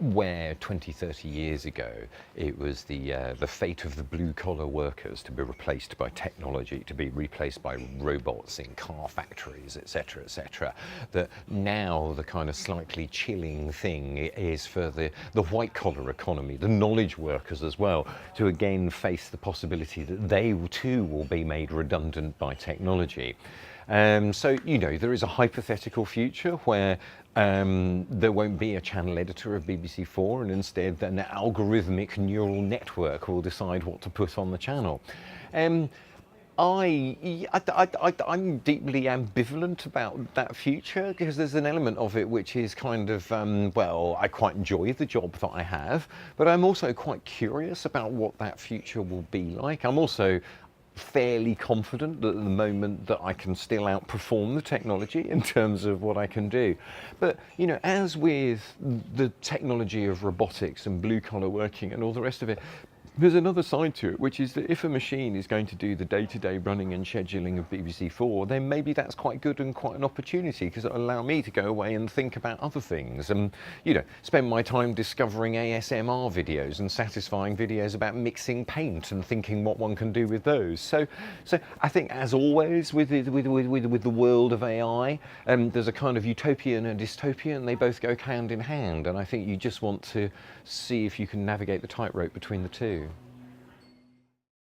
where 20, 30 years ago it was the fate of the blue-collar workers to be replaced by technology, to be replaced by robots in car factories, etc., that now the kind of slightly chilling thing is for the white-collar economy, the knowledge workers as well, to again face the possibility that they too will be made redundant by technology. So, you know, there is a hypothetical future where there won't be a channel editor of BBC4, and instead an algorithmic neural network will decide what to put on the channel. I'm deeply ambivalent about that future, because there's an element of it which is kind of, well, I quite enjoy the job that I have, but I'm also quite curious about what that future will be like. I'm also fairly confident that at the moment that I can still outperform the technology in terms of what I can do. But, you know, as with the technology of robotics and blue-collar working and all the rest of it, there's another side to it, which is that if a machine is going to do the day-to-day running and scheduling of BBC4, then maybe that's quite good and quite an opportunity, because it'll allow me to go away and think about other things and, you know, spend my time discovering ASMR videos and satisfying videos about mixing paint and thinking what one can do with those. So I think, as always with the world of AI, there's a kind of utopia and a dystopia, and they both go hand in hand. And I think you just want to see if you can navigate the tightrope between the two.